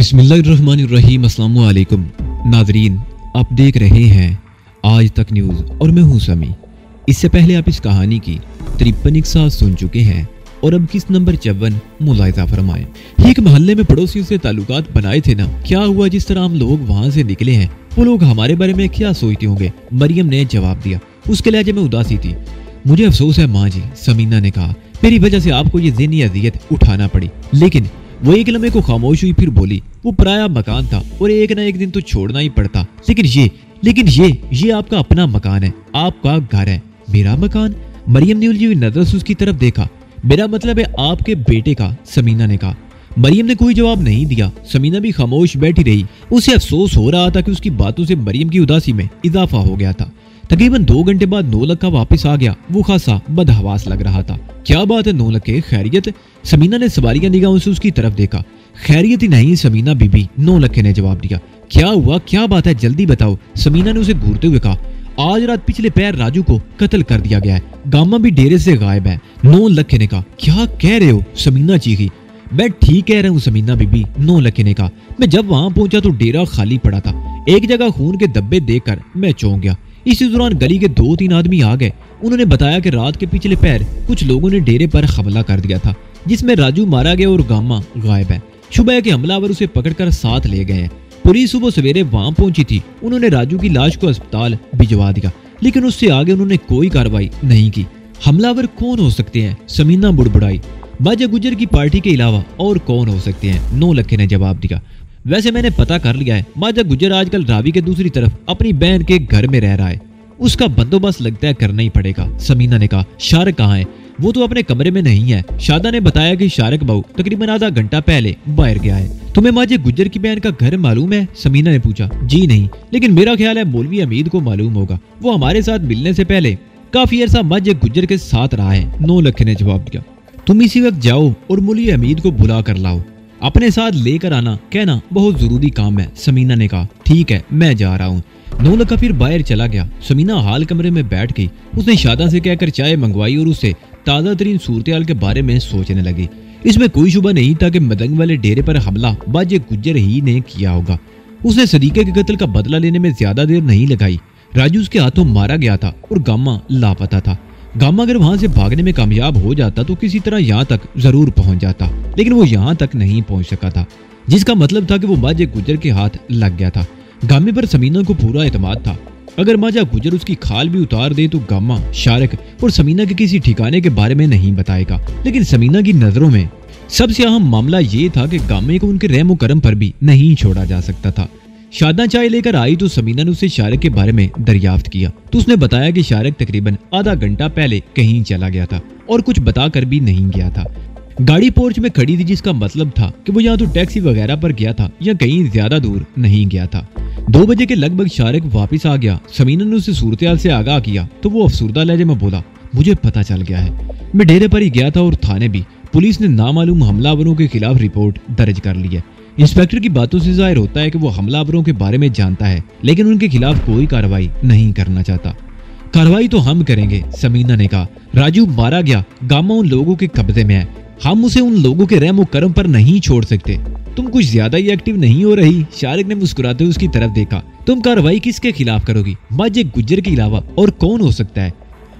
बिस्मिल्लाहिर्रहमानिर्रहीम। अस्सलामु अलैकुम नाजरीन, आप देख रहे हैं आज तक न्यूज़ और मैं हूं समी। इससे पहले आप इस कहानी की 53 इकसात सुन चुके हैं और अब किस नंबर 54 मुलाहिजा फरमाएं। एक मोहल्ले में पड़ोसियों से ताल्लुकात बनाए थे ना, क्या हुआ जिस तरह हम लोग वहाँ से निकले हैं वो लोग हमारे बारे में क्या सोचते होंगे। मरियम ने जवाब दिया। उसके लहजे में उदासी थी। मुझे अफसोस है माँ जी, समीना ने कहा, मेरी वजह से आपको ये ज़हनी अजियत उठाना पड़ी। लेकिन वो एक लम्हे को खामोश हुई, फिर बोली, वो पराया मकान था और एक ना एक दिन तो छोड़ना ही पड़ता। लेकिन ये आपका अपना मकान है, आपका घर है। मेरा मकान? मरियम ने उलझी हुई नजर से उसकी तरफ देखा। मेरा मतलब है आपके बेटे का, समीना ने कहा। मरियम ने कोई जवाब नहीं दिया। समीना भी खामोश बैठी रही। उसे अफसोस हो रहा था कि उसकी बातों से मरियम की उदासी में इजाफा हो गया था। तकरीबन 2 घंटे बाद नौलखा वापस आ गया। वो खासा बदहवास लग रहा था। क्या बात है नौलखे, खैरियत? समीना ने सवालिया निगाहों से उसकी तरफ देखा। खैरियत ही नहीं समीना बीबी, नौलखे ने जवाब दिया। क्या हुआ, क्या बात है, जल्दी बताओ, समीना ने उसे घूरते हुए कहा। आज रात पिछले पैर राजू को कत्ल कर दिया गया है। गामा भी डेरे से गायब है, नौलखे ने कहा। क्या कह रहे हो, समीना चीखी। मैं ठीक कह रहा हूँ समीना बीबी, नौलखे ने कहा। मैं जब वहां पहुंचा तो डेरा खाली पड़ा था। एक जगह खून के धब्बे देखकर मैं चौंक गया। इसी दौरान गली के 2-3 आदमी आ गए। उन्होंने बताया कि रात के पिछले पैर कुछ लोगों ने डेरे पर हमला कर दिया था, जिसमें राजू मारा गया और गामा गायब है। सुबह के हमलावर उसे पकड़कर साथ ले गए हैं। पुलिस सुबह सवेरे वहां पहुंची थी। उन्होंने राजू की लाश को अस्पताल भिजवा दिया, लेकिन उससे आगे उन्होंने कोई कार्रवाई नहीं की। हमलावर कौन हो सकते हैं, समीना बुड़बुड़ाई। बाजा गुजर की पार्टी के अलावा और कौन हो सकते हैं, नौलखे ने जवाब दिया। वैसे मैंने पता कर लिया है, माजा गुजर आजकल रावी के दूसरी तरफ अपनी बहन के घर में रह रहा है। उसका बंदोबस्त लगता है करना ही पड़ेगा, समीना ने कहा। शारक कहाँ है? वो तो अपने कमरे में नहीं है। शादा ने बताया कि शारक बाबू तकरीबन आधा घंटा पहले बाहर गया है। तुम्हें माजे गुजर की बहन का घर मालूम है? समीना ने पूछा। जी नहीं, लेकिन मेरा ख्याल है मौलवी हमीद को मालूम होगा। वो हमारे साथ मिलने से पहले काफी अरसा माजे गुजर के साथ रहा है, नौलखे ने जवाब दिया। तुम इसी वक्त जाओ और मौलवी हमीद को बुला कर लाओ। अपने साथ लेकर आना, कहना बहुत जरूरी काम है, समीना ने कहा। ठीक है, मैं जा रहा हूँ। नौलखा फिर बाहर चला गया। समीना हाल कमरे में बैठ गई। उसने शादा से कहकर चाय मंगवाई और उससे ताज़ा तरीन सूरत-ए-हाल के बारे में सोचने लगी। इसमें कोई शुबा नहीं था कि मदंग वाले डेरे पर हमला बाजे गुज्जर ही ने किया होगा। उसने सदीके के कत्ल का बदला लेने में ज्यादा देर नहीं लगाई। राजू उसके हाथों मारा गया था और गामा लापता था। गामा अगर वहां से भागने में कामयाब हो जाता तो किसी तरह यहाँ तक जरूर पहुंच जाता, लेकिन वो यहाँ तक नहीं पहुंच सका था, जिसका मतलब था कि वो माजे गुजर के हाथ लग गया था। गामे पर समीना को पूरा एतमाद था। अगर माजा गुजर उसकी खाल भी उतार दे तो गामा, शारक और समीना के किसी ठिकाने के बारे में नहीं बताएगा। लेकिन समीना की नजरों में सबसे अहम मामला ये था कि गामे को उनके रहमो करम पर भी नहीं छोड़ा जा सकता था। शादा चाय लेकर आई तो समीना ने उससे शारक के बारे में दरियाफ्त किया तो उसने बताया कि शारक तकरीबन आधा घंटा पहले कहीं चला गया था और कुछ बताकर भी नहीं गया था। गाड़ी पोर्च में खड़ी थी, जिसका मतलब था कि वो या तो टैक्सी वगैरह पर गया था या कहीं ज्यादा दूर नहीं गया था। 2 बजे के लगभग शारक वापस आ गया। समीना ने उसे सूरत-ए-हाल से आगाह किया तो वो अफसुर्दा लहजे में बोला, मुझे पता चल गया है। मैं डेरे पर ही गया था और थाने भी। पुलिस ने नामालूम हमलावरों के खिलाफ रिपोर्ट दर्ज कर ली है। इंस्पेक्टर की बातों से जाहिर होता है कि वो हमलावरों के बारे में जानता है, लेकिन उनके खिलाफ कोई कार्रवाई नहीं करना चाहता। कार्रवाई तो हम करेंगे, समीना ने कहा। राजू मारा गया, गामा उन लोगों के कब्जे में है। हम उसे उन लोगों के रहमो करम पर नहीं छोड़ सकते। तुम कुछ ज्यादा ही एक्टिव नहीं हो रही? शारिक ने मुस्कुराते हुए उसकी तरफ देखा। तुम कार्रवाई किसके खिलाफ करोगी? माजे गुज्जर के अलावा और कौन हो सकता है?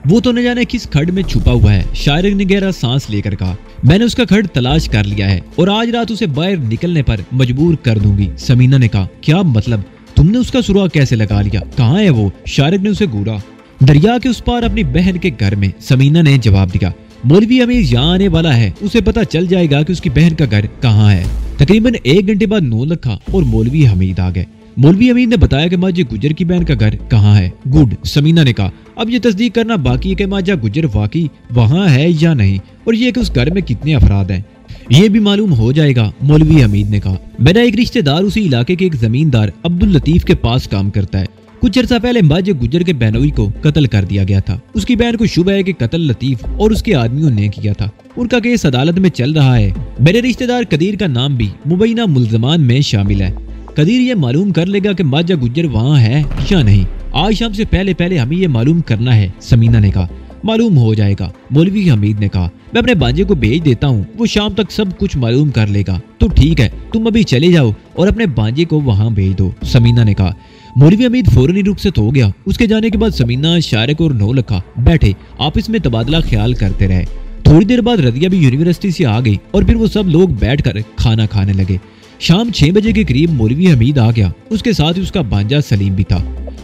वो तो न जाने किस खड्ड में छुपा हुआ है, शारिक ने गहरा सांस लेकर कहा। मैंने उसका खड्ड तलाश कर लिया है और आज रात उसे बाहर निकलने पर मजबूर कर दूंगी, समीना ने कहा। क्या मतलब? तुमने उसका सुराग कैसे लगा लिया? कहाँ है वो? शारिक ने उसे घूरा। दरिया के उस पार अपनी बहन के घर में, समीना ने जवाब दिया। मौलवी हमीद यहाँ आने वाला है, उसे पता चल जाएगा कि उसकी बहन का घर कहाँ है। तकरीबन 1 घंटे बाद नौलखा और मौलवी हमीद आ गए। मौलवी हमीद ने बताया कि माजा गुजर की बहन का घर कहाँ है। गुड, समीना ने कहा। अब ये तस्दीक करना बाकी है कि माजा गुजर वाकई वहाँ है या नहीं, और ये कि उस घर में कितने अफराद हैं ये भी मालूम हो जाएगा, मौलवी हमीद ने कहा। मेरा एक रिश्तेदार उसी इलाके के एक जमींदार अब्दुल लतीफ के पास काम करता है। कुछ अर्सा पहले माजे गुजर के बहनोई को कत्ल कर दिया गया था। उसकी बहन को शुबह है कि कत्ल लतीफ और उसके आदमियों ने किया था। उनका केस अदालत में चल रहा है। मेरे रिश्तेदार कदीर का नाम भी मुबैना मुल्जमान में शामिल है। कदीर ये मालूम कर लेगा कि माजा गुजर वहाँ है या नहीं। आज शाम से पहले पहले हमें ये मालूम करना है, समीना ने कहा। मालूम हो जाएगा। मौलवी हमीद ने कहा, मैं अपने भांजे को भेज देता हूँ, वो शाम तक सब कुछ मालूम कर लेगा। तो ठीक है, तुम अभी चले जाओ और अपने भांजे को वहाँ भेज दो, समीना ने कहा। मौलवी हमीद फौरन ही रुखसत हो गया। उसके जाने के बाद समीना, शारिक और नौलखा बैठे आपस में तबादला ख्याल करते रहे। थोड़ी देर बाद रदिया भी यूनिवर्सिटी से आ गई और फिर वो सब लोग बैठकर खाना खाने लगे। शाम 6 बजे के करीब मौलवी हमीद आ गया। उसके साथ ही उसका भांजा सलीम भी था।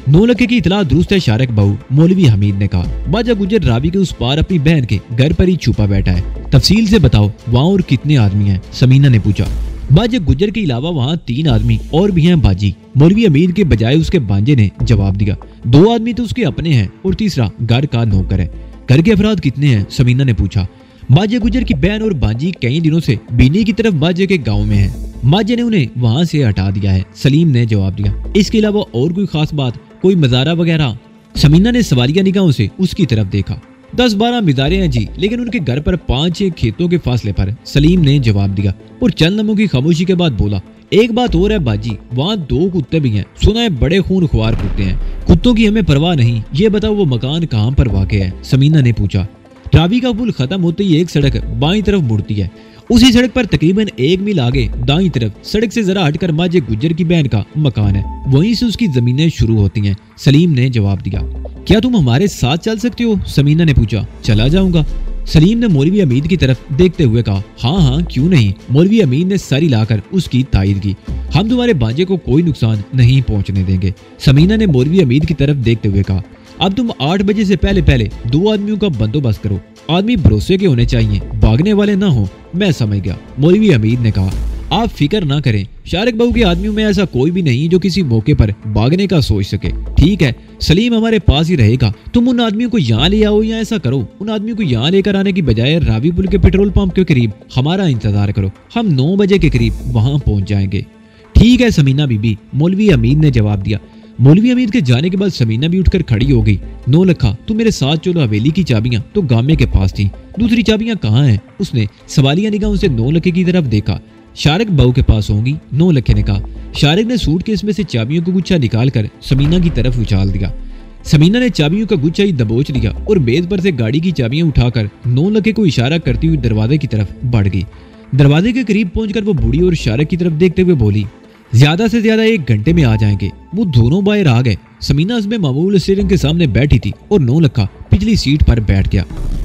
नौलखे की इतला दुरुस्त है शारिक बाबू, मौलवी हमीद ने कहा। बाजा गुजर रावी के उस पार अपनी बहन के घर पर ही छुपा बैठा है। तफसील से बताओ वहाँ और कितने आदमी हैं, समीना ने पूछा। बाजा गुजर के अलावा वहाँ 3 आदमी और भी हैं बाजी, मौलवी हमीद के बजाय उसके भांजे ने जवाब दिया। 2 आदमी तो उसके अपने हैं और तीसरा घर का नौकर है। घर के अफराद कितने हैं, समीना ने पूछा। माजे गुजर की बहन और भांजी कई दिनों से बीनी की तरफ माजे के गांव में है। माजे ने उन्हें वहां से हटा दिया है, सलीम ने जवाब दिया। इसके अलावा और कोई खास बात, कोई मजारा वगैरह? समीना ने सवालिया निगाहों से उसकी तरफ देखा। 10-12 मज़ारे हैं जी, लेकिन उनके घर पर 5-6 खेतों के फासले पर, सलीम ने जवाब दिया और चंद लम्हों की खामोशी के बाद बोला, एक बात और है बाजी, वहाँ 2 कुत्ते भी हैं, सुना है बड़े खून ख्वार कुत्ते हैं। कुत्तों की हमें परवाह नहीं, ये बताओ वो मकान कहाँ पर वाक़ है, समीना ने पूछा। रावी का पुल खत्म होते ही एक सड़क बाईं तरफ मुड़ती है। उसी सड़क पर तकरीबन 1 मील आगे दाईं तरफ सड़क से जरा हटकर माजे गुज्जर की बहन का मकान है, वहीं से उसकी जमीनें शुरू होती हैं, सलीम ने जवाब दिया। क्या तुम हमारे साथ चल सकते हो, समीना ने पूछा। चला जाऊंगा, सलीम ने मौलवी हमीद की तरफ देखते हुए कहा। हाँ हाँ क्यों नहीं, मौलवी हमीद ने सर हिलाकर उसकी तायद की। हम तुम्हारे भांजे को कोई नुकसान नहीं पहुंचने देंगे, समीना ने मौलवी हमीद की तरफ देखते हुए कहा। अब तुम 8 बजे से पहले 2 आदमियों का बंदोबस्त करो। आदमी भरोसे के होने चाहिए, भागने वाले ना हो। मैं समझ गया, मौलवी हमीद ने कहा। आप फिक्र ना करें, शारिक बाबू के आदमियों में ऐसा कोई भी नहीं जो किसी मौके पर भागने का सोच सके। ठीक है, सलीम हमारे पास ही रहेगा। तुम उन आदमियों को यहाँ ले आओ या ऐसा करो, उन आदमियों को यहाँ लेकर आने की बजाय रावी पुल के पेट्रोल पंप के करीब हमारा इंतजार करो। हम 9 बजे के करीब वहाँ पहुँच जाएंगे। ठीक है समीना बीबी, मौलवी हमीद ने जवाब दिया। मौलवी हमीद के जाने के बाद समीना भी उठकर खड़ी हो गई। नौलखा तू मेरे साथ चलो, हवेली की चाबियां तो गामे के पास थी, दूसरी चाबियां कहाँ हैं? उसने सवालिया निगाहों से नौलखे की तरफ देखा। शारिक बाबू के पास होंगी, नौलखे ने कहा। शारिक ने सूटकेस में से चाबियों का गुच्छा निकालकर समीना की तरफ उछाल दिया। समीना ने चाबियों का गुच्छा ही दबोच लिया और मेज पर से गाड़ी की चाबियां उठाकर नौलखे को इशारा करती हुई दरवाजे की तरफ बढ़ गई। दरवाजे के करीब पहुंचकर वो बूढ़ी और शारिक की तरफ देखते हुए बोली, ज्यादा से ज्यादा 1 घंटे में आ जाएंगे। वो दोनों बाहर आ गए। समीना उसमें मामूल स्टीयरिंग के सामने बैठी थी और नौलखा पिछली सीट पर बैठ गया।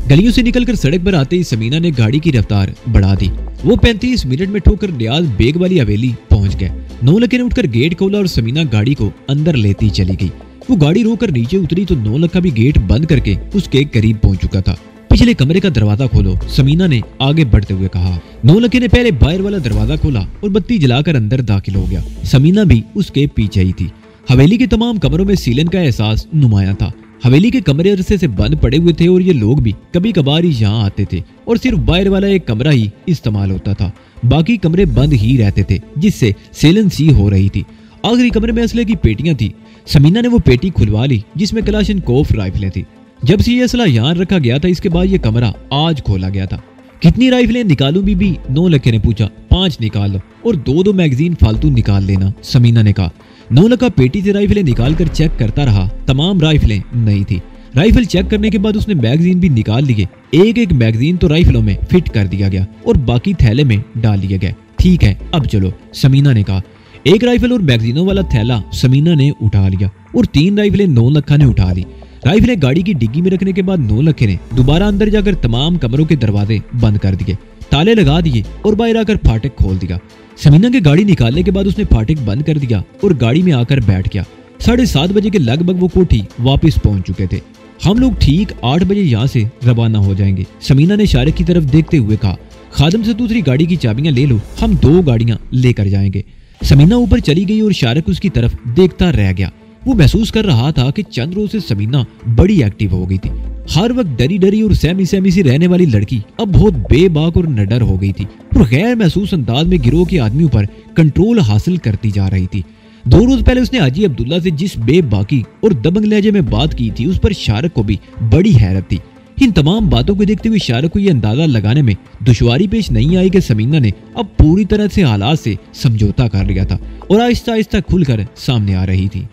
गलियों से निकलकर सड़क पर आते ही समीना ने गाड़ी की रफ्तार बढ़ा दी। वो 35 मिनट में ठोकर न्याज बेग वाली हवेली पहुंच गए। नौलखे ने उठकर गेट खोला और समीना गाड़ी को अंदर लेती चली गई। वो गाड़ी रोककर नीचे उतरी तो नौलखा भी गेट बंद करके उसके करीब पहुंच चुका था। पिछले कमरे का दरवाजा खोलो, समीना ने आगे बढ़ते हुए कहा। नौलखे ने पहले बाहर वाला दरवाजा खोला और बत्ती जलाकर अंदर दाखिल हो गया। समीना भी उसके पीछे ही थी। हवेली के तमाम कमरों में सीलन का एहसास नुमाया था। हवेली के कमरे अरसे से बंद पड़े हुए थे और ये लोग भी कभी कभार ही यहाँ आते थे और सिर्फ बाहर वाला एक कमरा ही इस्तेमाल होता था। बाकी कमरे बंद ही रहते थे, जिससे सेलन सी हो रही थी। आखिरी कमरे में असले की पेटियां थी। समीना ने वो पेटी खुलवा ली जिसमें कलाशनकोफ राइफलें थी। जब से ये असला यहाँ रखा गया था, इसके बाद ये कमरा आज खोला गया था। कितनी राइफलें निकालूं बीबी? नौलखे ने पूछा। 5 निकाल लो और 2-2 मैगजीन फालतू निकाल लेना, समीना ने कहा। नौलखा पेटी से राइफलें निकालकर चेक करता रहा। तमाम राइफलें नई थी। राइफल चेक करने के बाद उसने मैगजीन भी निकाल लिए। एक मैगजीन तो राइफलों में फिट कर दिया गया और बाकी थैले में डाल लिए गए। ठीक है अब चलो, समीना ने कहा। 1 राइफल और मैगजीनों वाला थैला समीना ने उठा लिया और 3 राइफलें नौलखा ने उठा ली। राइफलें गाड़ी की डिग्गी में रखने के बाद नौलखे ने दोबारा अंदर जाकर तमाम कमरों के दरवाजे बंद कर दिए, ताले लगा दिए और बाहर आकर फाटक खोल दिया। समीना के गाड़ी निकालने के बाद उसने फाटक बंद कर दिया और गाड़ी में आकर बैठ गया। 7:30 बजे के लगभग वो कोठी वापस पहुंच चुके थे। हम लोग ठीक 8 बजे यहाँ से रवाना हो जाएंगे, समीना ने शारिक की तरफ देखते हुए कहा। खादम से दूसरी गाड़ी की चाबियां ले लो, हम 2 गाड़ियां लेकर जाएंगे। समीना ऊपर चली गई और शारिक उसकी तरफ देखता रह गया। वो महसूस कर रहा था कि चंद रोज से समीना बड़ी एक्टिव हो गई थी। हर वक्त डरी डरी और सहमी सहमी सी रहने वाली लड़की अब बहुत बेबाक और निडर हो गई थी और गैर महसूस अंदाज में गिरोह के आदमियों पर कंट्रोल हासिल करती जा रही थी। 2 रोज पहले उसने हाजी अब्दुल्ला से जिस बेबाकी और दबंग लहजे में बात की थी, उस पर शारिक को भी बड़ी हैरत थी। इन तमाम बातों को देखते हुए शारिक को यह अंदाजा लगाने में दुश्वारी पेश नहीं आई कि समीना ने अब पूरी तरह से हालात से समझौता कर लिया था और आहिस्ता आहिस्ता खुलकर सामने आ रही थी।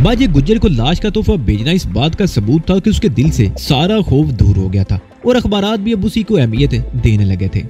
बाजे गुज्जर को लाश का तोहफा भेजना इस बात का सबूत था कि उसके दिल से सारा खौफ दूर हो गया था और अखबारात भी अब उसी को अहमियत देने लगे थे।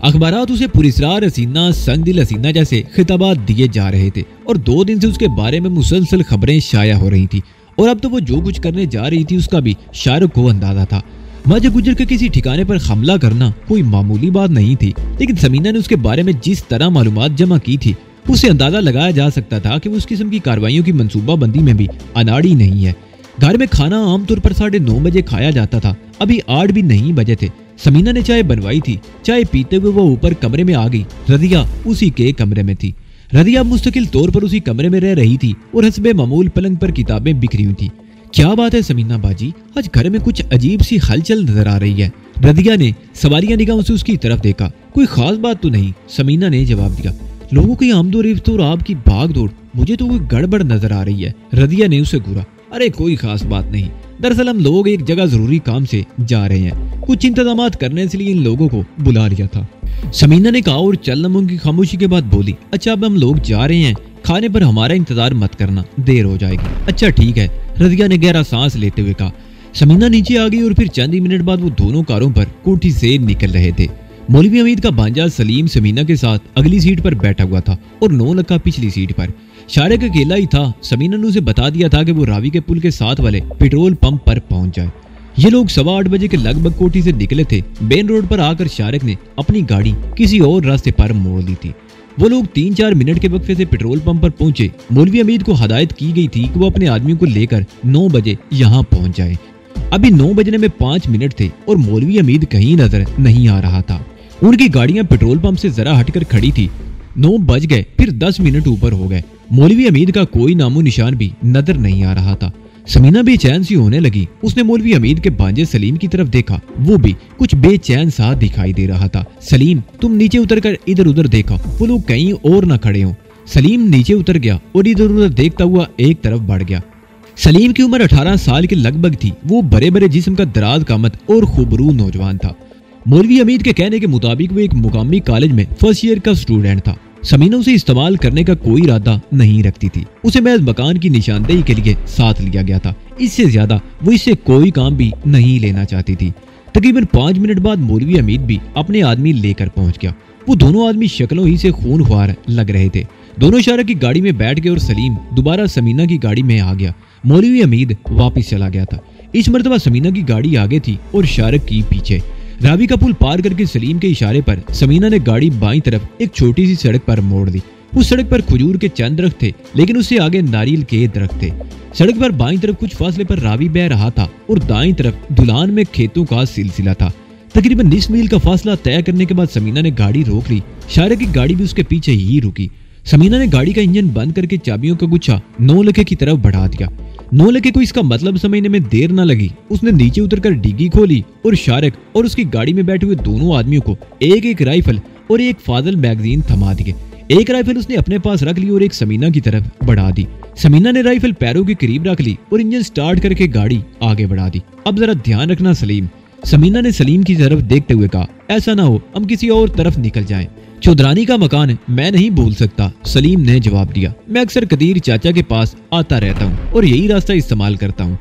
अखबारात उसे पुरस्कार हसीना, संग दिल हसीना जैसे खिताबात दिए जा रहे थे और 2 दिन से उसके बारे में मुसलसल खबरें शाया हो रही थी और अब तो वो जो कुछ करने जा रही थी उसका भी शाहरुख को अंदाजा था। माजे गुज्जर के किसी ठिकाने पर हमला करना कोई मामूली बात नहीं थी, लेकिन समीना ने उसके बारे में जिस तरह मालूमात जमा की थी उससे अंदाजा लगाया जा सकता था कि वो उस किस्म की कार्रवाइयों की मंसूबाबंदी में भी अनाड़ी नहीं है। घर में खाना आमतौर पर 9:30 बजे खाया जाता था, अभी 8 भी नहीं बजे थे। समीना ने चाय बनवाई थी। चाय पीते हुए वो ऊपर कमरे में आ गई। रदिया उसी के कमरे में थी। रदिया मुस्तकिल तौर पर उसी कमरे में रह रही थी और हस्बे मामूल पलंग पर किताबें बिखरी हुई थी। क्या बात है समीना बाजी, आज घर में कुछ अजीब सी हलचल नजर आ रही है। रदिया ने सवारियां निगाहों से उसकी तरफ देखा। कोई खास बात तो नहीं, समीना ने जवाब दिया। लोगों की आमदोरफ्त और आपकी भाग दौड़, मुझे तो कोई गड़बड़ नजर आ रही है। रदिया ने उसे घूरा। अरे कोई खास बात नहीं, दरअसल हम लोग एक जगह जरूरी काम से जा रहे हैं, कुछ इंतजामात करने के लिए इन लोगों को बुला लिया था। समीना ने कहा और चलनमों की खामोशी के बाद बोली, अच्छा अब हम लोग जा रहे हैं, खाने पर हमारा इंतजार मत करना, देर हो जाएगी। अच्छा ठीक है, रदिया ने गहरा सांस लेते हुए कहा। समीना नीचे आ गई और फिर चंद ही मिनट बाद वो दोनों कारों पर कोठी से निकल रहे थे। मौलवी हमीद का भांजा सलीम समीना के साथ अगली सीट पर बैठा हुआ था और 9 लक्का पिछली सीट पर। शारिक अकेला ही था। समीना ने उसे बता दिया था कि वो रावी के पुल के साथ वाले पेट्रोल पंप पर पहुंच जाए। ये लोग 8:15 बजे के लगभग कोठी से निकले थे। मेन रोड पर आकर शारिक ने अपनी गाड़ी किसी और रास्ते पर मोड़ ली थी। वो लोग 3-4 मिनट के वक्फे से पेट्रोल पंप पर पहुंचे। मौलवी हमीद को हदायत की गई थी कि वो अपने आदमियों को लेकर 9 बजे यहाँ पहुंच जाए। अभी 9 बजने में 5 मिनट थे और मौलवी हमीद कहीं नजर नहीं आ रहा था। उनकी गाड़ियां पेट्रोल पंप से जरा हटकर खड़ी थी। 9 बज गए, फिर 10 मिनट ऊपर हो गए। मौलवी हमीद का कोई नामो निशान भी नजर नहीं आ रहा था। समीना बेचैन सी होने लगी। उसने मौलवी हमीद के भांजे सलीम की तरफ देखा, वो भी कुछ बेचैन सा दिखाई दे रहा था। सलीम, तुम नीचे उतरकर इधर उधर देखो, वो लोग कहीं और न खड़े हों। सलीम नीचे उतर गया और इधर उधर देखता हुआ एक तरफ बढ़ गया। सलीम की उम्र 18 साल के लगभग थी। वो बड़े बड़े जिस्म का दराज कामत और खूबरू नौजवान था। मौलवी हमीद के कहने के मुताबिक वो एक मुकामी कॉलेज में फर्स्ट ईयर का स्टूडेंट था। समीना उसे इस्तेमाल करने का कोई इरादा नहीं रखती थी। उसे महज मकान की निशानदेही के लिए साथ लिया गया था। इससे ज्यादा वो इससे कोई काम भी नहीं लेना चाहती थी। तकरीबन 5 मिनट बाद मौलवी हमीद भी अपने आदमी लेकर पहुंच गया। वो दोनों आदमी शक्लों ही से खूनख्वार लग रहे थे। दोनों शारिक की गाड़ी में बैठ गए और सलीम दोबारा समीना की गाड़ी में आ गया। मौलवी हमीद वापिस चला गया था। इस मरतबा समीना की गाड़ी आगे थी और शारिक की पीछे। रावी का पुल पार करके सलीम के इशारे पर समीना ने गाड़ी बाईं तरफ एक छोटी सी सड़क पर मोड़ दी। उस सड़क पर खजूर के चंद दरख्त थे, लेकिन उससे आगे नारियल के दरख्त थे। सड़क पर बाईं तरफ कुछ फासले पर रावी बह रहा था और दाईं तरफ धुलान में खेतों का सिलसिला था। तकरीबन 20 मील का फासला तय करने के बाद समीना ने गाड़ी रोक ली। शारिक की गाड़ी भी उसके पीछे ही रुकी। समीना ने गाड़ी का इंजन बंद करके चाबियों का गुच्छा 9 लखे की तरफ बढ़ा दिया। 9 लखे को इसका मतलब समझने में देर न लगी। उसने नीचे उतरकर डिग्गी खोली और शारिक और उसकी गाड़ी में बैठे हुए दोनों आदमियों को एक एक राइफल और एक फाजल मैगजीन थमा दिए। एक राइफल उसने अपने पास रख ली और एक समीना की तरफ बढ़ा दी। समीना ने राइफल पैरों के करीब रख ली और इंजन स्टार्ट करके गाड़ी आगे बढ़ा दी। अब जरा ध्यान रखना सलीम, समीना ने सलीम की तरफ देखते हुए कहा। ऐसा ना हो हम किसी और तरफ निकल जाएं। चौधरानी का मकान मैं नहीं भूल सकता, सलीम ने जवाब दिया। मैं अक्सर कदीर चाचा के पास आता रहता हूँ और यही रास्ता इस्तेमाल करता हूँ।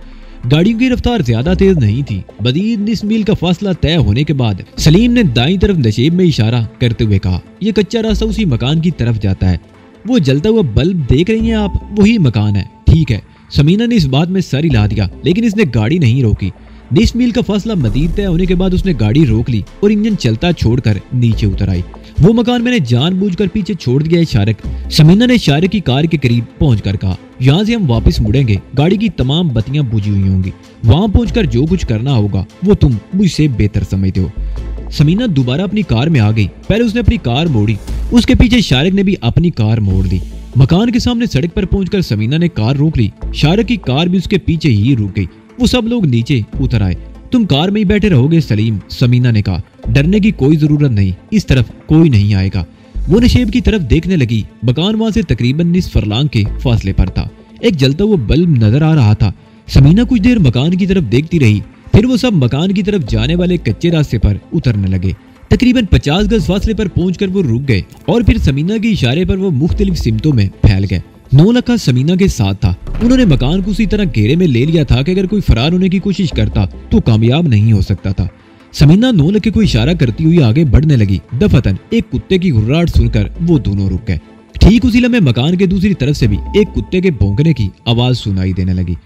गाड़ियों की रफ्तार ज्यादा तेज नहीं थी। मजीद 20 मील का फासला तय होने के बाद सलीम ने दाईं तरफ नशेब में इशारा करते हुए कहा, यह कच्चा रास्ता उसी मकान की तरफ जाता है। वो जलता हुआ बल्ब देख रही हैं आप, वही मकान है। ठीक है, समीना ने इस बात में सर हिला दिया, लेकिन इसने गाड़ी नहीं रोकी। 20 मील का फासला मजीद तय होने के बाद उसने गाड़ी रोक ली और इंजन चलता छोड़कर नीचे उतर आई। वो मकान मैंने जानबूझकर पीछे छोड़ दिया है शारिक, समीना ने शारिक की कार के करीब पहुंचकर कहा। यहाँ से हम वापस मुड़ेंगे, गाड़ी की तमाम बत्तियां बुझी हुई होंगी। वहां पहुंचकर जो कुछ करना होगा वो तुम मुझसे बेहतर समझते हो। समीना दोबारा अपनी कार में आ गई। पहले उसने अपनी कार मोड़ी, उसके पीछे शारिक ने भी अपनी कार मोड़ दी। मकान के सामने सड़क पर पहुंचकर समीना ने कार रोक ली। शारिक की कार भी उसके पीछे ही रुक गई। वो सब लोग नीचे उतर आए। तुम कार में ही बैठे रहोगे सलीम, समीना ने कहा। डरने की कोई जरूरत नहीं, इस तरफ कोई नहीं आएगा। वो नशेब की तरफ देखने लगी। मकान वहां से तकरीबन 20 फरलांग के फासले पर था। एक जलता हुआ बल्ब नजर आ रहा था। समीना कुछ देर मकान की तरफ देखती रही, फिर वो सब मकान की तरफ जाने वाले कच्चे रास्ते पर उतरने लगे। तकरीबन 50 गज फासले पर पहुंचकर वो रुक गए और फिर समीना के इशारे पर वो मुख्तलिफ सिमतों में फैल गए। नौलखा समीना के साथ था। उन्होंने मकान को उसी तरह घेरे में ले लिया था कि अगर कोई फरार होने की कोशिश करता तो कामयाब नहीं हो सकता था। समीना नौलखे को इशारा करती हुई आगे बढ़ने लगी। दफतन एक कुत्ते की घुर्राहट सुनकर वो दोनों रुक गए। ठीक उसी लम्हे मकान के दूसरी तरफ से भी एक कुत्ते के भौंकने की आवाज सुनाई देने लगी।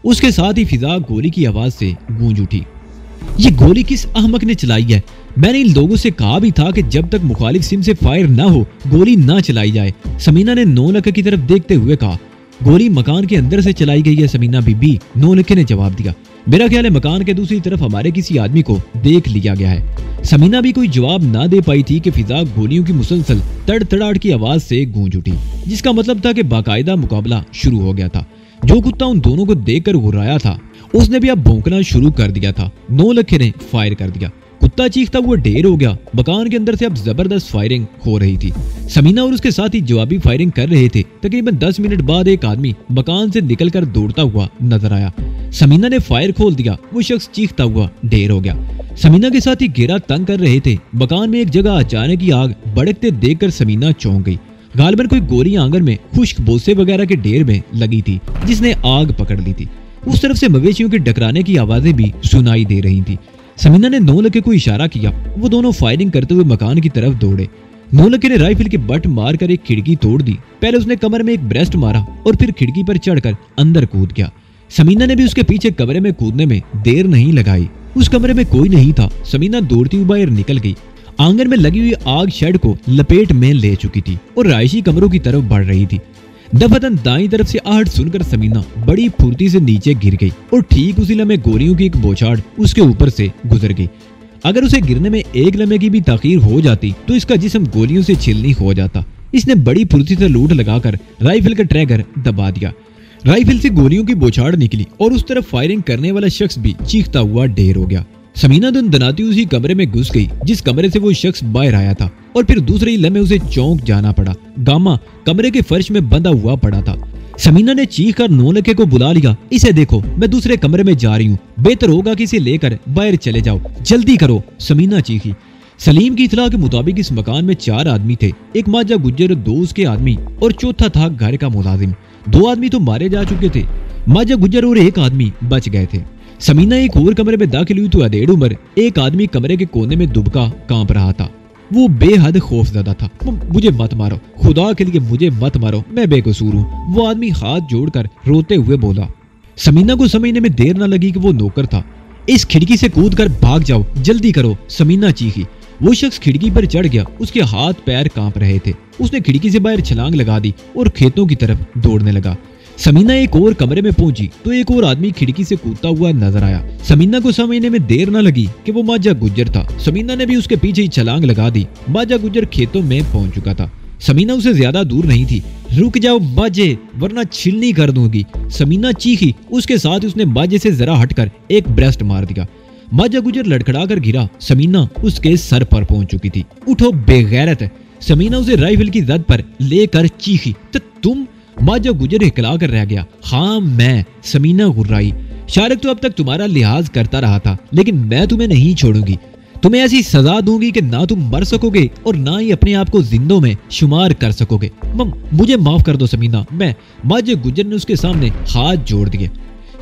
उसके साथ ही फिजा गोली की आवाज से गूंज उठी। ये गोली किस अहमक ने चलाई है? मैंने इन लोगों से कहा भी था कि जब तक मुखालिफ सिम से फायर ना हो गोली ना चलाई जाए। समीना ने नौलखे की तरफ देखते हुए कहा। गोली मकान के अंदर से चलाई गई है समीना बीबी, नौलखे ने जवाब दिया। मेरा ख्याल है मकान के दूसरी तरफ हमारे किसी आदमी को देख लिया गया है। समीना भी कोई जवाब ना दे पाई थी कि फिजा गोलियों की मुसलसल तड़तड़ाहट की आवाज से गूंज उठी, जिसका मतलब था कि बाकायदा मुकाबला शुरू हो गया था। जो कुत्ता उन दोनों को देखकर घुर्राया था उसने भी अब भौंकना शुरू कर दिया था। नौलखे ने फायर कर दिया। कुत्ता चीखता हुआ ढेर हो गया। मकान के अंदर से अब जबरदस्त फायरिंग हो रही थी। समीना और उसके साथ ही जवाबी फायरिंग कर रहे थे। तकरीबन 10 मिनट बाद एक आदमी मकान से निकलकर दौड़ता हुआ नजर आया। समीना ने फायर खोल दिया। वो शख्स चीखता हुआ ढेर हो गया। समीना के साथ ही घेरा तंग कर रहे थे। मकान में एक जगह अचानक ही आग भड़कते देखकर समीना चौंक गई। गालिबन कोई गोली आंगन में खुश्क बोसे वगैरह के ढेर में लगी थी जिसने आग पकड़ ली थी। उस तरफ से मवेशियों के टकराने की आवाजें भी सुनाई दे रही थी। समीना ने नौलखे को इशारा किया। वो दोनों फायरिंग करते हुए मकान की तरफ दौड़े। नौलखे ने राइफल के बट मारकर एक खिड़की तोड़ दी। पहले उसने कमरे में एक ब्रेस्ट मारा और फिर खिड़की पर चढ़कर अंदर कूद गया। समीना ने भी उसके पीछे कमरे में कूदने में देर नहीं लगाई। उस कमरे में कोई नहीं था। समीना दौड़ती हुई बाहर निकल गई। आंगन में लगी हुई आग शेड को लपेट में ले चुकी थी और रायशी कमरों की तरफ बढ़ रही थी। दफतन दाईं तरफ से आहट सुनकर समीना बड़ी फुर्ती से नीचे गिर गई और ठीक उसी लम्हे गोलियों की एक बौछार उसके ऊपर से गुजर गई। अगर उसे गिरने में एक लम्हे की भी ताखीर हो जाती तो इसका जिस्म गोलियों से छिलनी हो जाता। इसने बड़ी फुर्ती से लूट लगाकर राइफल का ट्रैगर दबा दिया। राइफल से गोलियों की बौछार निकली और उस तरफ फायरिंग करने वाला शख्स भी चीखता हुआ ढेर हो गया। समीना दनाती उसी कमरे में घुस गई जिस कमरे से वो शख्स बाहर आया था और फिर दूसरे ही लम्हे उसे चौंक जाना पड़ा। गामा कमरे के फर्श में बंधा हुआ पड़ा था। समीना ने चीख कर नौलखे को बुला लिया। इसे देखो, मैं दूसरे कमरे में जा रही हूँ। बेहतर होगा कि इसे लेकर बाहर चले जाओ, जल्दी करो, समीना चीखी। सलीम की इतला के मुताबिक इस मकान में 4 आदमी थे। एक माजा गुज्जर, 2 उसके आदमी और चौथा था घर का मुलाजिम। 2 आदमी तो मारे जा चुके थे। माजा गुज्जर और एक आदमी बच गए थे। समीना एक और कमरे में दाखिल हुई तो अधेड़ उम्र एक आदमी कमरे के कोने में दुबका कांप रहा था। वो बेहद खौफजदा था। मुझे मत मारो, खुदा के लिए मुझे मत मारो, मैं बेकसूर हूँ, वो आदमी हाथ जोड़कर रोते हुए बोला। समीना को समझने में देर न लगी कि वो नौकर था। इस खिड़की से कूदकर भाग जाओ, जल्दी करो, समीना चीखी। वो शख्स खिड़की पर चढ़ गया। उसके हाथ पैर कांप रहे थे। उसने खिड़की से बाहर छलांग लगा दी और खेतों की तरफ दौड़ने लगा। समीना एक और कमरे में पहुंची तो एक और आदमी खिड़की से कूदता हुआ नजर आया। समीना को समझने में देर न लगी कि वो माजा गुज्जर था। समीना ने भी उसके पीछे ही छलांग लगा दी। माजा गुज्जर खेतों में पहुंच चुका था। समीना उसे ज्यादा दूर नहीं थी। रुक जाओ माजे, वरना छिलनी कर दूंगी, समीना चीखी। उसके साथ उसने माजे से जरा हटकर एक ब्रेस्ट मार दिया। माजा गुज्जर लड़खड़ाकर गिरा। समीना उसके सर पर पहुंच चुकी थी। उठो बेगैरत, समीना उसे राइफल की जद पर लेकर चीखी। तो तुम? माजा गुजर हिकला कर रह गया। हाँ मैं, समीना गुर्राई। शारिक तो अब तक तुम्हारा लिहाज करता रहा था, लेकिन मैं तुम्हें नहीं छोड़ूंगी। तुम्हें ऐसी सजा दूंगी कि ना तुम मर सकोगे और ना ही अपने आप को जिंदों में शुमार कर सकोगे। मुझे माफ कर दो समीना, मैं। माजा गुजर ने उसके सामने हाथ जोड़ दिए।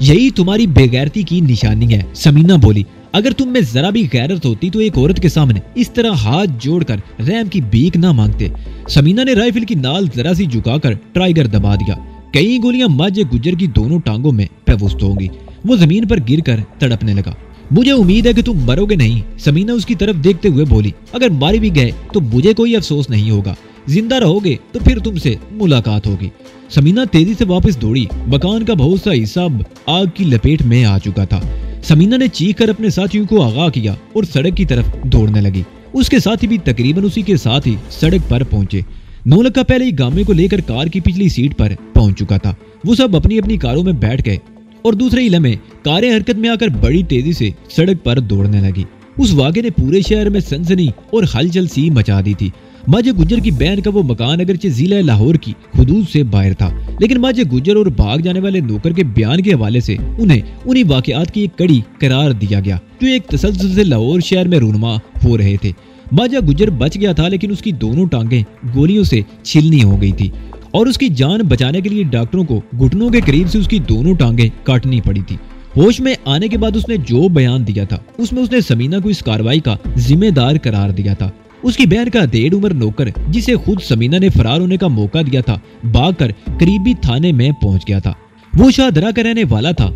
यही तुम्हारी बेगैरती की निशानी है, समीना बोली। अगर तुम में जरा भी गैरत होती तो एक औरत के सामने इस तरह हाथ जोड़कर रहम की भीख ना मांगते। समीना ने राइफल की नाल जरा सी झुकाकर ट्राइगर दबा दिया। कई गोलियां माजे गुज्जर की दोनों टांगों में पेवस्त होंगी। वो जमीन पर गिरकर तड़पने लगा। मुझे उम्मीद है कि तुम मरोगे नहीं, समीना उसकी तरफ देखते हुए बोली। अगर मारे भी गए तो मुझे कोई अफसोस नहीं होगा, जिंदा रहोगे तो फिर तुमसे मुलाकात होगी। समीना तेजी से वापस दौड़ी। मकान का बहुत सा हिस्सा आग की लपेट में आ चुका था। समीना ने चीख कर अपने साथियों को आगाह किया और सड़क की तरफ दौड़ने लगी। उसके साथी भी तकरीबन उसी के साथ ही सड़क पर पहुंचे। नौलखा पहले ही गामे को लेकर कार की पिछली सीट पर पहुंच चुका था। वो सब अपनी अपनी कारों में बैठ गए और दूसरे ही लम्हे कारें हरकत में आकर बड़ी तेजी से सड़क पर दौड़ने लगी। उस वाक़े ने पूरे शहर में सनसनी और हलचल सी मचा दी थी। माजे गुज्जर की बहन का वो मकान अगरचे जिला लाहौर की हुदूद से बाहर था, लेकिन माजे गुज्जर और भाग जाने वाले नौकर के बयान के हवाले से उन्हें उन्हीं वाकयात की एक कड़ी करार दिया गया जो एक तसलसल से लाहौर शहर में रूनुमा हो रहे थे। माजा गुज्जर बच गया था, लेकिन उसकी दोनों टांगें गोलियों से छिलनी हो गई थी और उसकी जान बचाने के लिए डॉक्टरों को घुटनों के करीब से उसकी दोनों टांगें काटनी पड़ी थी। होश में आने के बाद उसने जो बयान दिया था उसमें उसने समीना को इस कार्रवाई का जिम्मेदार करार दिया था। उसकी बहन का 1.5 उम्र नौकर, जिसे खुद समीना ने फरार होने का मौका दिया था, भागकर करीबी थाने में पहुंच गया था। वो शाहदरा का रहने वाला था।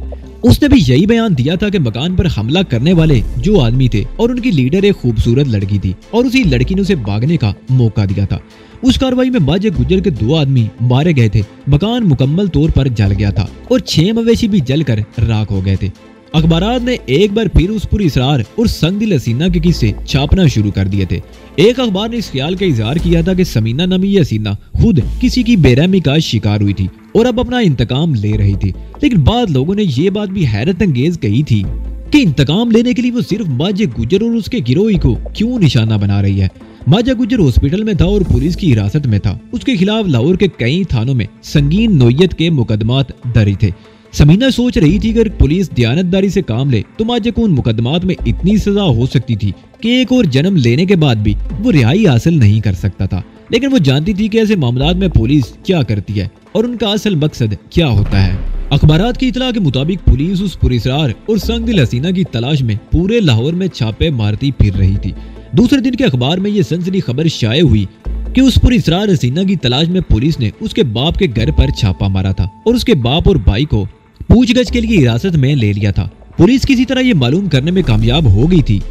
उसने भी यही बयान दिया था कि मकान पर हमला करने वाले जो आदमी थे और उनकी लीडर एक खूबसूरत लड़की थी और उसी लड़की ने उसे भागने का मौका दिया था। उस कार्रवाई में बाजे गुजर के 2 आदमी मारे गए थे। मकान मुकम्मल तौर पर जल गया था और 6 मवेशी भी जलकर राख हो गए थे। अखबारात ने एक बार फिर उस पुरअसरार और संगदिल हसीना के किस्से छापना शुरू कर दिए थे। एक अखबार ने इस ख्याल का इजहार किया था कि समीना नामी ये हसीना खुद किसी की बेरहमी का शिकार हुई थी और अब अपना इंतकाम ले रही थी। लेकिन बाद लोगों ने ये बात भी हैरत अंगेज कही थी कि इंतकाम लेने के लिए वो सिर्फ माजे गुजर और उसके गिरोही को क्यों निशाना बना रही है। माजा गुजर हॉस्पिटल में था और पुलिस की हिरासत में था। उसके खिलाफ लाहौर के कई थानों में संगीन नोयत के मुकदमात दर्ज थे। समीना सोच रही थी अगर पुलिस दयानतदारी से काम ले तो माजे को उन मुकदमात में इतनी सजा हो सकती थी कि एक और जन्म लेने के बाद भी वो रिहाई हासिल नहीं कर सकता था। लेकिन वो जानती थी कि ऐसे मामलात में पुलिस क्या करती है और उनका असल मकसद क्या होता है। अखबारात की इतला के मुताबिक पुलिस उस पुरअसरार और संगदिल हसीना की तलाश में पूरे लाहौर में छापे मारती फिर रही थी। दूसरे दिन के अखबार में ये सनसनी खबर शाये हुई कि उस पुरअसरार हसीना की तलाश में पुलिस ने उसके बाप के घर पर छापा मारा था और उसके बाप और भाई को पूछगछ के लिए हिरासत में ले लिया था। पुलिस किसी तरह ये मालूम करने में कामयाब हो गई थी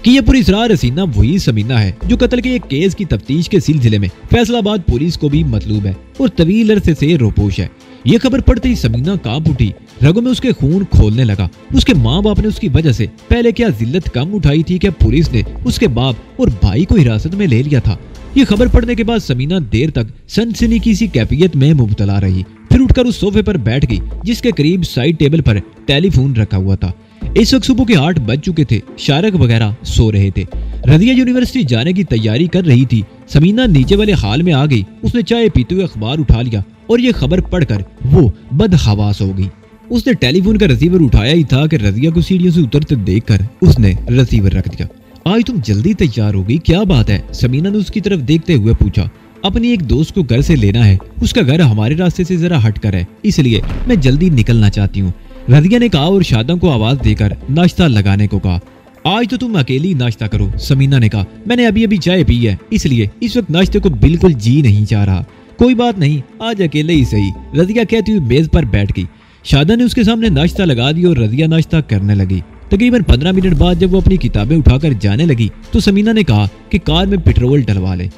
कि यह पुरअसरार हसीना वही समीना है जो कत्ल के एक केस की तफ्तीश के सिलसिले में फैसलाबाद पुलिस को भी मतलूब है और तवील अरसे से रोपोश है। ये खबर पढ़ते ही समीना कांप उठी, रगों में उसके खून खोलने लगा। उसके माँ बाप ने उसकी वजह से पहले क्या जिल्लत कम उठाई थी कि पुलिस ने उसके बाप और भाई को हिरासत में ले लिया था। ये खबर पढ़ने के बाद समीना देर तक सनसनी की सी कैफियत में मुब्तला रही। फिर उठकर उस सोफे पर बैठ गई जिसके करीब साइड टेबल पर टेलीफोन रखा हुआ था। इस वक्त सुबह के 8 बज चुके थे। शारक वगैरह सो रहे थे। रजिया यूनिवर्सिटी जाने की तैयारी कर रही थी। समीना नीचे वाले हाल में आ गई। उसने चाय पीते हुए अखबार उठा लिया और ये खबर पढ़कर वो बदहवास हो गई। उसने टेलीफोन का रिसीवर उठाया ही था कि रजिया को सीढ़ियों से उतरते देखकर उसने रिसीवर रख दिया। आज तुम जल्दी तैयार हो गई, क्या बात है? समीना ने उसकी तरफ देखते हुए पूछा। अपनी एक दोस्त को घर से लेना है, उसका घर हमारे रास्ते से जरा हटकर है, इसलिए मैं जल्दी निकलना चाहती हूँ, रजिया ने कहा और शादा को आवाज देकर नाश्ता लगाने को कहा। आज तो तुम अकेली नाश्ता करो, समीना ने कहा। मैंने अभी अभी चाय पी है, इसलिए इस वक्त नाश्ते को बिल्कुल जी नहीं चाह रहा। कोई बात नहीं, आज अकेले ही सही, रजिया कहती हुई मेज पर बैठ गई। शादा ने उसके सामने नाश्ता लगा दिया और रजिया नाश्ता करने लगी। तकरीबन 15 मिनट बाद जब वो अपनी किताबें उठाकर जाने लगी तो समीना ने कहा कि कार में पेट्रोल डलवा ले।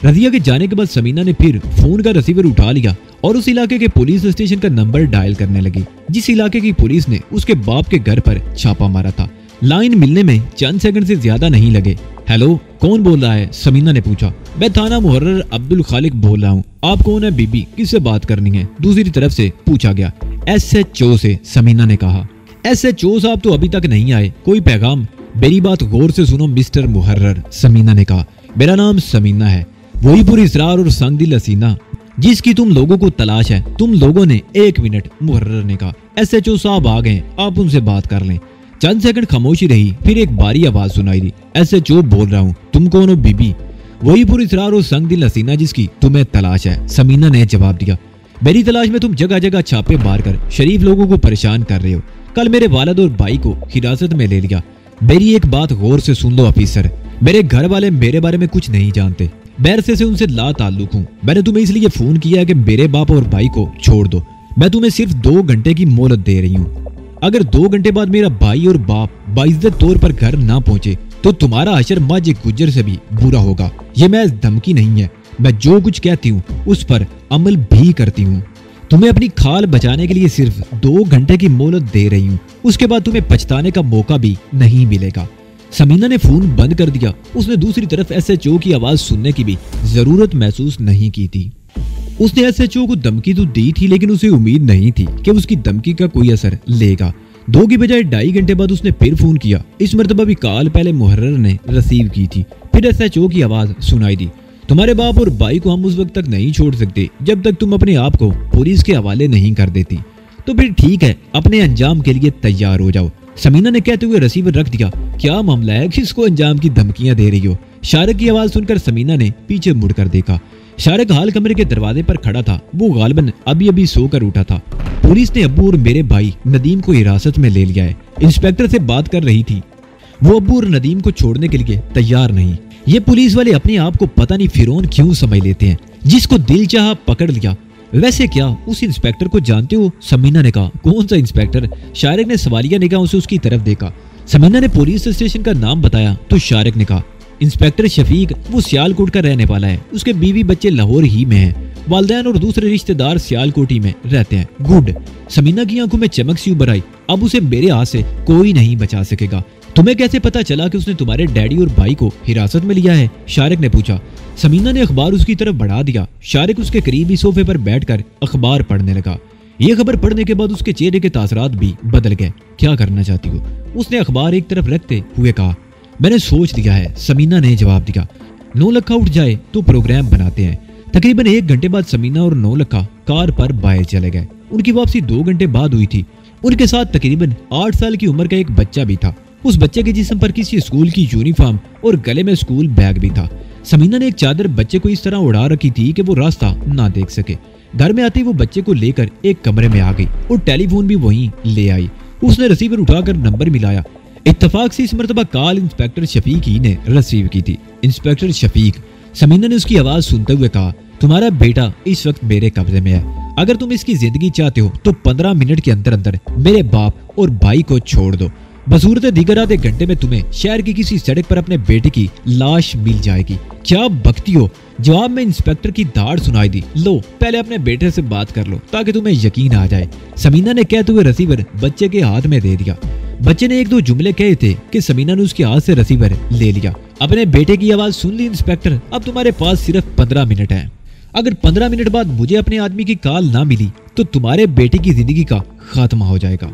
रजिया के जाने के बाद समीना ने फिर फोन का रिसीवर उठा लिया और उस इलाके के पुलिस स्टेशन का नंबर डायल करने लगी जिस इलाके की पुलिस ने उसके बाप के घर पर छापा मारा था। लाइन मिलने में चंद सेकंड से ज्यादा नहीं लगे। हेलो, कौन बोल रहा है? समीना ने पूछा। मैं थाना मुहर्रर अब्दुल खालिक बोल रहा हूँ। आप कौन है बीबी, किससे बात करनी है? दूसरी तरफ से पूछा गया। SHO से, समीना ने कहा। SHO साहब तो अभी तक नहीं आए, कोई पैगाम? मेरी बात गौर से सुनो मिस्टर मुहर्रर, समीना ने कहा। मेरा नाम समीना है, वही पुरअसरार और संगदिल हसीना जिसकी तुम लोगों को तलाश है। तुम लोगों ने 1 मिनट, मुहर्रर ने कहा। SHO साहब आ गए, आप उनसे बात कर लें। चंद सेकंड खामोशी रही, फिर एक बारी आवाज सुनाई दी। SHO बोल रहा हूँ, तुम कौन हो बीबी? वही पुरअसरार और संगदिल हसीना जिसकी तुम्हें तलाश है, समीना ने जवाब दिया। मेरी तलाश में तुम जगह जगह छापे मारकर शरीफ लोगों को परेशान कर रहे हो। कल मेरे वालिद और भाई को हिरासत में ले लिया। मेरी एक बात गौर से सुन लो ऑफिसर, मेरे घर वाले मेरे बारे में कुछ नहीं जानते, बैरसे से उनसे ला ताल्लुक हूँ। मैंने तुम्हें इसलिए फोन किया है कि मेरे बाप और भाई को छोड़ दो। मैं तुम्हें सिर्फ 2 घंटे की मोहलत दे रही हूँ। अगर 2 घंटे बाद मेरा भाई और बाप बाइज्जत तौर पर घर ना पहुंचे तो तुम्हारा हशर माजे गुजर से भी बुरा होगा। ये मैं धमकी नहीं है, मैं जो कुछ कहती हूँ उस पर अमल भी करती हूँ। तुम्हें अपनी खाल बचाने के लिए सिर्फ 2 घंटे की मोहलत दे रही हूँ, उसके बाद तुम्हें पछताने का मौका भी नहीं मिलेगा। समीना ने फोन बंद कर दिया। उसने दूसरी तरफ SHO की आवाज सुनने की भी जरूरत महसूस नहीं की थी। उसने SHO को धमकी तो दी थी लेकिन उसे उम्मीद नहीं थी कि उसकी धमकी का कोई असर लेगा। 2 की बजाय 2.5 घंटे बाद उसने फिर फोन किया। इस मरतबा भी कॉल पहले मुहर्रर ने रिसीव की थी। फिर SHO की आवाज सुनाई दी। तुम्हारे बाप और भाई को हम उस वक्त तक नहीं छोड़ सकते जब तक तुम अपने आप को पुलिस के हवाले नहीं कर देती। तो फिर ठीक है, अपने अंजाम के लिए तैयार हो जाओ। समीना ने कहते हुए रिसीवर रख दिया। क्या मामला है, किसको अंजाम की धमकियां दे रही हो? शारिक की आवाज सुनकर समीना ने पीछे मुड़कर देखा। शारिक हाल कमरे के दरवाजे पर खड़ा था। वो गालिबन अभी अभी सोकर उठा था। पुलिस ने अब्बू और मेरे भाई नदीम को हिरासत में ले लिया है। इंस्पेक्टर से बात कर रही थी। वो अब्बू और नदीम को छोड़ने के लिए तैयार नहीं। ये पुलिस वाले अपने आप को पता नहीं फिरौन क्यों समझ लेते हैं, जिसको दिल चाहा पकड़ लिया। वैसे क्या उस इंस्पेक्टर को जानते हो? समीना ने कहा। कौन सा इंस्पेक्टर? शारिक ने सवालिया निगाहों से उसकी तरफ देखा। समीना ने पुलिस स्टेशन का नाम बताया तो शारिक ने कहा, इंस्पेक्टर शफीक, वो सियालकोट का रहने वाला है। उसके बीवी बच्चे लाहौर ही में हैं। वालिदैन और दूसरे रिश्तेदार सियालकोट ही में रहते हैं। गुड। समीना की आंखों में चमक सी उभर आई। अब उसे मेरे हाथ से कोई नहीं बचा सकेगा। तुम्हें कैसे पता चला कि उसने तुम्हारे डैडी और भाई को हिरासत में लिया है? शारिक ने पूछा। समीना ने अखबार उसकी तरफ बढ़ा दिया। शारिक उसके करीबी सोफे पर बैठकर अखबार पढ़ने लगा। ये खबर पढ़ने के बाद उसके चेहरे के तासरात भी बदल गए। क्या करना चाहती हो? उसने अखबार एक तरफ रखते हुए कहा। मैंने सोच लिया है, समीना ने जवाब दिया। 9 लखा उठ जाए तो प्रोग्राम बनाते हैं। तकरीबन 1 घंटे बाद समीना और 9 लखा कार पर बाहर चले गए। उनकी वापसी 2 घंटे बाद हुई थी। उनके साथ तकरीबन 8 साल की उम्र का एक बच्चा भी था। उस बच्चे के जिस्म पर किसी स्कूल की यूनिफॉर्म और गले में स्कूल बैग भी था। समीना ने एक चादर बच्चे को इस तरह उड़ा रखी थी कि वो रास्ता ना देख सके। घर में आते ही वो बच्चे को लेकर एक कमरे में आ गई और टेलीफोन भी वहीं ले आई। उसने रिसीवर उठाकर नंबर मिलाया। इत्तेफाक से इस मरतबा कॉल इंस्पेक्टर शफीक ही ने रिसीव की थी। इंस्पेक्टर शफीक, समीना ने उसकी आवाज सुनते हुए कहा, तुम्हारा बेटा इस वक्त मेरे कब्जे में है। अगर तुम इसकी जिंदगी चाहते हो तो 15 मिनट के अंदर अंदर मेरे बाप और भाई को छोड़ दो। बसूरत दीगर आधे घंटे में तुम्हें शहर की किसी सड़क पर अपने बेटे की लाश मिल जाएगी। क्या बकती हो? जवाब में इंस्पेक्टर की दाढ़ सुनाई दी। लो, पहले अपने बेटे से बात कर लो ताकि तुम्हें यकीन आ जाए। समीना ने कहते हुए रिसीवर बच्चे के हाथ में दे दिया। बच्चे ने 1-2 जुमले कहे थे कि समीना ने उसके हाथ से रिसीवर ले लिया। अपने बेटे की आवाज सुन ली इंस्पेक्टर, अब तुम्हारे पास सिर्फ 15 मिनट है। अगर 15 मिनट बाद मुझे अपने आदमी की कॉल ना मिली तो तुम्हारे बेटे की जिंदगी का खात्मा हो जाएगा।